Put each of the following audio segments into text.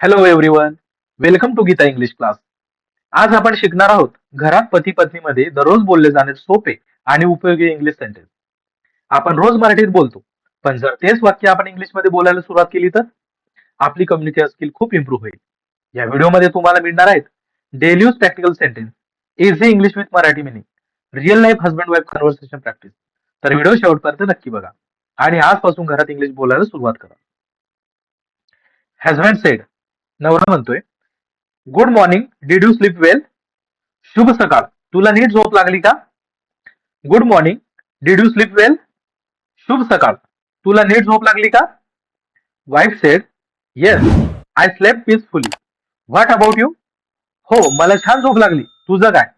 Hello everyone, welcome to Geeta English class. आज आपण शिकणार आहोत घरात पती पत्नीमध्ये दररोज बोलले जाणारे सोपे आणि उपयोगी इंग्लिश सेंटेन्स. आपण रोज मराठीत बोलतो, पण जर तेच वाक्य आपण इंग्लिशमध्ये बोलायला सुरुवात केली तर आपली कम्युनिकेशन स्किल खूप इम्प्रूव्ह होईल. या व्हिडिओमध्ये तुम्हाला मिळणार आहेत daily use practical sentence, easy English with Marathi meaning, real life husband wife conversation practice. तर व्हिडिओ शेवटपर्यंत नक्की बघा आणि आजपासून घरात इंग्लिश बोलायला सुरुवात करा. हजबंड सेड, नवरा म्हणतोय, good morning, did you sleep well? शुभ सकाळ, तुला नीट झोप लागली का? Good morning, did you sleep well? शुभ सकाळ, तुला नीट झोप लागली का? Wife said, yes, I slept peacefully. What about you? हो, मला छान झोप लागली. तुझं काय?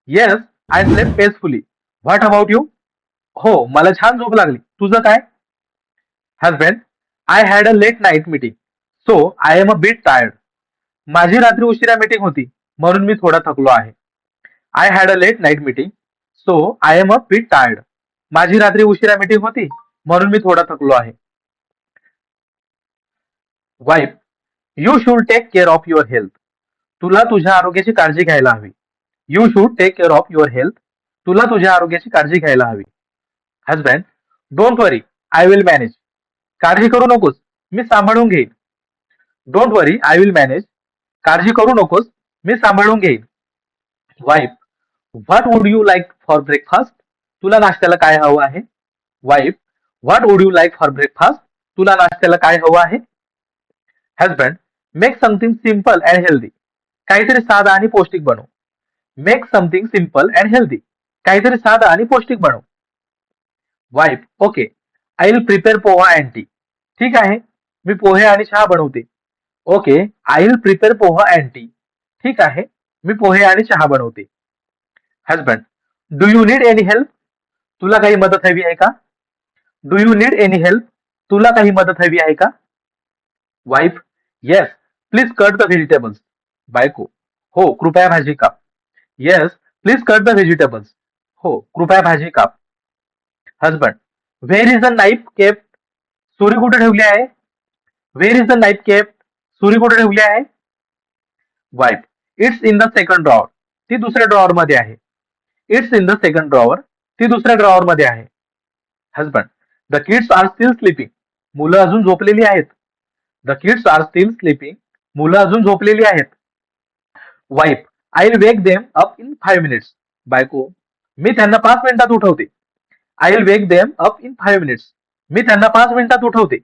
Yes, I slept peacefully. What about you? हो, मला छान झोप लागली. तुझं काय? Husband, I had a late night meeting, so I am a bit tired. माझी रात्री उशिरा मीटिंग होती, म्हणून मी थोडा थकलो आहे. I had a late night meeting, so I am a bit tired. माझी रात्री उशिरा मीटिंग होती, म्हणून मी थोडा थकलो आहे. Wife, you should take care of your health. तुला तुझ्या आरोग्याची काळजी घ्यायला हवी. You should take care of your health. तुला तुझ्या आरोग्याची काळजी घ्यायला हवी. Husband, don't worry, I will manage. काळजी करू नकोस, मी सांभाळून घेईन. Don't worry, I will manage. काळजी करू नकोस, मी सांभाळून घेईन. Wife, what would you like for breakfast? तुला नाश्त्याला काय हवं आहे? Wife, what would you like for breakfast? तुला नाश्त्याला काय हवं आहे? Husband, make something simple and healthy. काहीतरी साधा आणि पौष्टिक बनव. Make something simple and healthy. काहीतरी साधा आणि पौष्टिक बनव. Wife, okay, I will prepare poha and T. ठीक आहे, मी पोहे आणि चहा बनवते. Okay, I will prepare poha and T. ठीक आहे, मी पोहे आणि चहा बनवते. Husband, do you need any help? तुला काही मदत हवी आहे का? Do you need any help? तुला काही मदत हवी आहे का? Wife, yes, please cut the vegetables. बायको, हो, कृपया भाजी काप. Yes, please cut the vegetables. हो, कृपया भाजी काप. Husband, where is the knife kept? सुरी कुठे ठेवली आहे? Where is the knife kept? सुरी कुठे ठेवली आहे? Wife, it's in the second drawer. ती दुसऱ्या ड्रॉवर मध्ये आहे. It's in the second drawer. ती दुसऱ्या ड्रॉवर मध्ये आहे. Husband, the kids are still sleeping. मुलं अजून झोपलेली आहेत. The kids are still sleeping. मुलं अजून झोपलेली आहेत. Wife, I will wake them up in 5 minutes. बायको, मी त्यांना 5 मिनिटात उठवते. I will wake them up in 5 minutes. मी त्यांना 5 मिनिटात उठवते.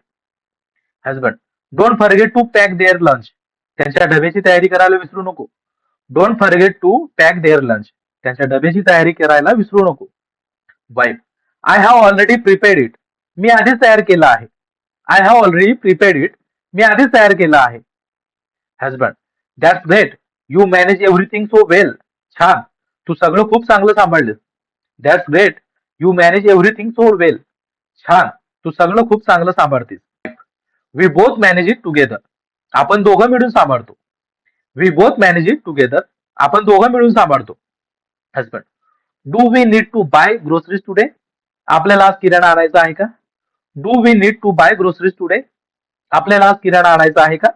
Husband, don't forget to pack their lunch. त्यांच्या डब्याची तयारी करायला विसरू नको. Don't forget to pack their lunch. त्यांच्या डब्याची तयारी करायला विसरू नको. Wife, I have already prepared it. मी आधीच तयार केला आहे. I have already prepared it. मी आधीच तयार केला आहे. Husband, that's great, you manage everything so well. छान, तू सगळं खूप चांगलं सांभाळलेस. That's great, you manage everything so well. छान, तू सगळं खूप चांगलं सांभाळतेस. We both manage it together. आपण दोघं मिळून सांभाळतो. We both manage it together. आपण दोघं मिळून सांभाळतो. Husband, do we need to buy groceries today? आपल्याला आज किराणा आणायचा आहे का? Do we need to buy groceries today? आपल्याला आज किराणा आणायचा आहे का?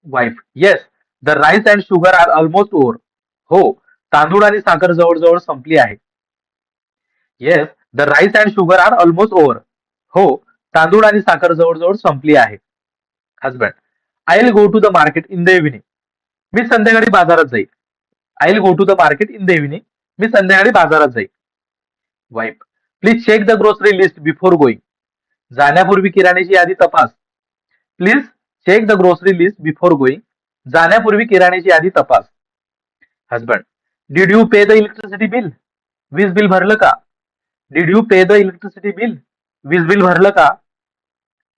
Wife, yes, the rice and sugar are almost over. हो, तांदूळ आणि साखर जवळजवळ संपली आहे. Yes, the rice and sugar are almost over. हो, तांदूळ आणि साखर जवळजवळ संपली आहे. Husband, I will go to the market in the evening. मी संध्याकाळी बाजारात जाईल. I will go to the market in the evening. मी संध्याकाळी बाजारात जाईल. Wife, please check the grocery list before going. जाण्यापूर्वी किराण्याची यादी तपास. Please check the grocery list before going. जाण्यापूर्वी किराण्याची यादी तपास. Husband, did you pay the electricity bill? वीज बिल भरलं का? Did you pay the electricity bill? वीज बिल भरलं का?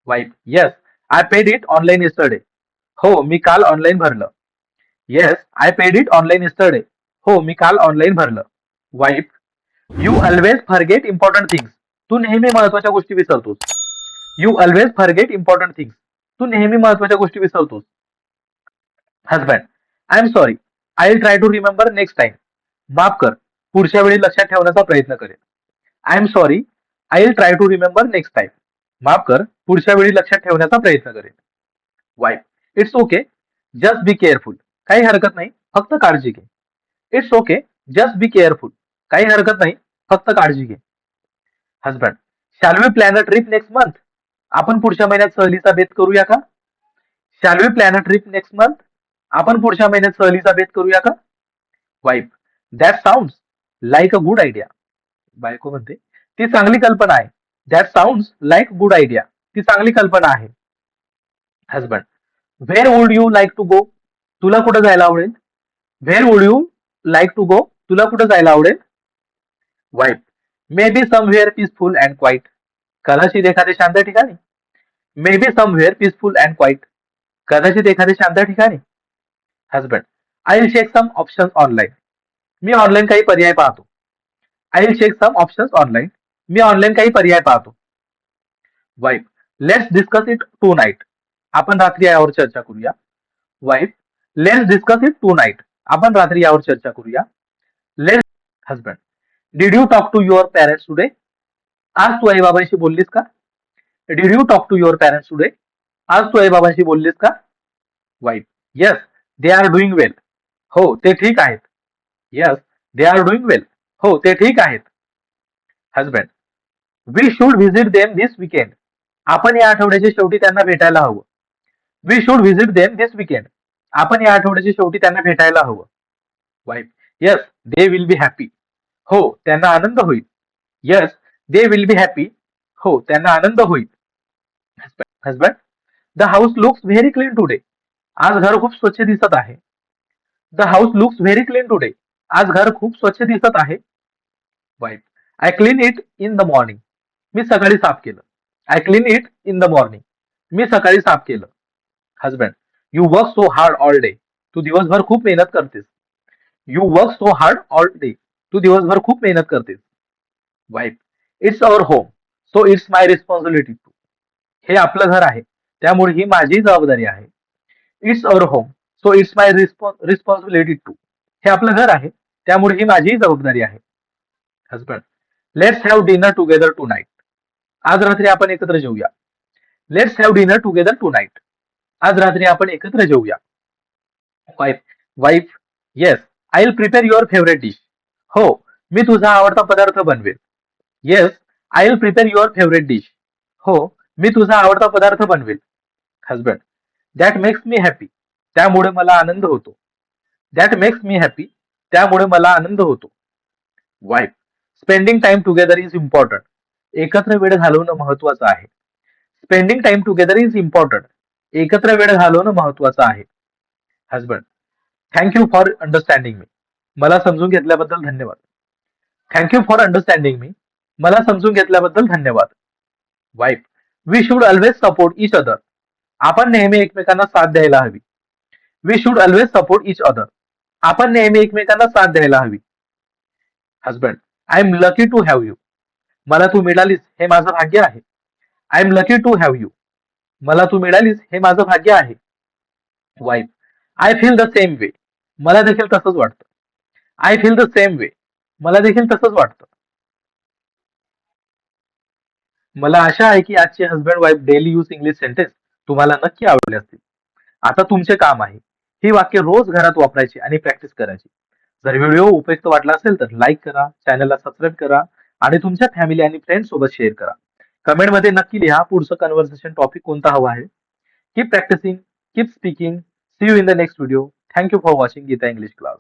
Wife, yes, I paid it online yesterday. हो, मी काल ऑनलाईन भरलं. Yes, I paid it online yesterday. हो, मी काल ऑनलाईन भरलं. Wife, you always forget important things. तू नेहमी महत्वाच्या गोष्टी विसरतोस. You always forget important things. तू नेहमी महत्वाच्या गोष्टी विसरतोस. Husband, I am sorry, I will try to remember next time. माफ कर, पुढच्या वेळी लक्षात ठेवण्याचा प्रयत्न करेन. I am sorry, I will try to remember next time. माफ कर, पुढच्या वेळी लक्षात ठेवण्याचा प्रयत्न करेन. Wife, it's okay, just be careful, काही हरकत नाही, फक्त काळजी घे. It's okay, just be careful, काही हरकत नाही, फक्त काळजी घे. Husband, shall we plan a trip next month? आपण पुढच्या महिन्यात सहलीचा बेत करूया का? Shall we plan a trip next month? आपण पुढच्या महिन्यात सहलीचा बेत करूया का? Wife, that sound like a good idea. बायको म्हणते, ती चांगली कल्पना आहे. That sound like good idea, ती चांगली कल्पना आहे. Husband, where would you like to go? तुला कुठं जायला आवडेल? Where would you like to go? तुला कुठं जायला आवडेल? Wife, maybe somewhere peaceful and quiet. कदाचित एखाद्या शांत ठिकाणी. Maybe somewhere peaceful and quiet. कदाचित एखाद्या शांत ठिकाणी. Husband, I will check some option online. मी ऑनलाईन काही पर्याय पाहतो. I will check some option online. मी ऑनलाईन काही पर्याय पाहतो. Wife, let's discuss it tonight. आपण रात्री यावर चर्चा करूया. Wife, let's discuss it tonight. आपण रात्री यावर चर्चा करूया. Let's. Husband, did you talk to your parents today? आज तू आई बाबांशी बोललीस का? Did you talk to your parents today? आज तू आई बाबांशी बोललीस का? Wife, yes, they are doing well. हो, ते ठीक आहेत. Yes, they are doing well. हो, ते ठीक आहेत. Husband, we should visit them this weekend. आपण या आठवड्याच्या शेवटी त्यांना भेटायला हवं. We should visit them this weekend. आपण या आठवड्याच्या शेवटी त्यांना भेटायला हवं. Wife, yes, they will be happy. हो, त्यांना आनंद होईल. Yes, they will be happy. हो, त्यांना आनंद होईल. Husband, the house looks very clean today. आज घर खूप स्वच्छ दिसत आहे. The house looks very clean today. आज घर खूप स्वच्छ दिसत आहे. Wife, I clean it in the morning. मी सकाळी साफ केलं. I clean it in the morning. मी सकाळी साफ केलं. Husband, you work so hard all day. तू दिवसभर खूप मेहनत करतेस. You work so hard all day. तू दिवसभर खूप मेहनत करतेस. Wife, it's our home, so it's my responsibility too. हे आपलं घर आहे, त्यामुळे ही माझी जबाबदारी आहे. It's our home, so it's my responsibility too. हे आपलं घर आहे, त्यामुळे ही माझी जबाबदारी आहे. Husband, let's have dinner together tonight. आज रात्री आपण एकत्र जेऊया. Let's have dinner together tonight. आज रात्री आपण एकत्र जेऊया. Wife, wife, yes, I will prepare your favourite dish. हो, मी तुझा आवडता पदार्थ बनवेल. Yes, I will prepare your favourite dish. हो, मी तुझा आवडता पदार्थ बनवेल. Husband, that makes me happy. त्यामुळे मला आनंद होतो. That makes me happy. त्यामुळे मला आनंद होतो. Wife, spending time together is important. एकत्र वेळ घालवणं महत्वाचं आहे. Spending time together is important. एकत्र वेळ घालवणं महत्वाचं आहे. Husband, thank you for understanding me. मला समजून घेतल्याबद्दल धन्यवाद. Thank you for understanding me. मला समजून घेतल्याबद्दल धन्यवाद. Wife, we should always support each other. आपण नेहमी एकमेकांना साथ द्यायला हवी. We should always support each other. आपण नेहमी एकमेकांना साथ द्यायला हवी. Husband, I am lucky to have you. मला तू मिळालीस हे माझं भाग्य आहे. I am lucky to have you. मला तू मिळालीस हे माझं भाग्य आहे. Wife, I feel the same way. मला देखील तसंच वाटतं. I feel the same way. मला देखील तसंच वाटतं. मला आशा आहे की आजचे husband wife daily use English sentence तुम्हाला नक्की आवडले असतील. आता तुमचे काम आहे ही वाक्य रोज घरात वापरायची आणि प्रॅक्टिस करायची. जर व्हिडिओ उपयुक्त वाटला असेल तर लाईक करा, चॅनलला सबस्क्राईब करा आणि तुमच्या फॅमिली आणि फ्रेंड सोबत शेअर करा. कमेंटमध्ये नक्की लिहा पुढचं कन्व्हर्सेशन टॉपिक कोणता हवा आहे. Keep practising, keep speaking. See you in the next video. Thank you for watching Geeta English class.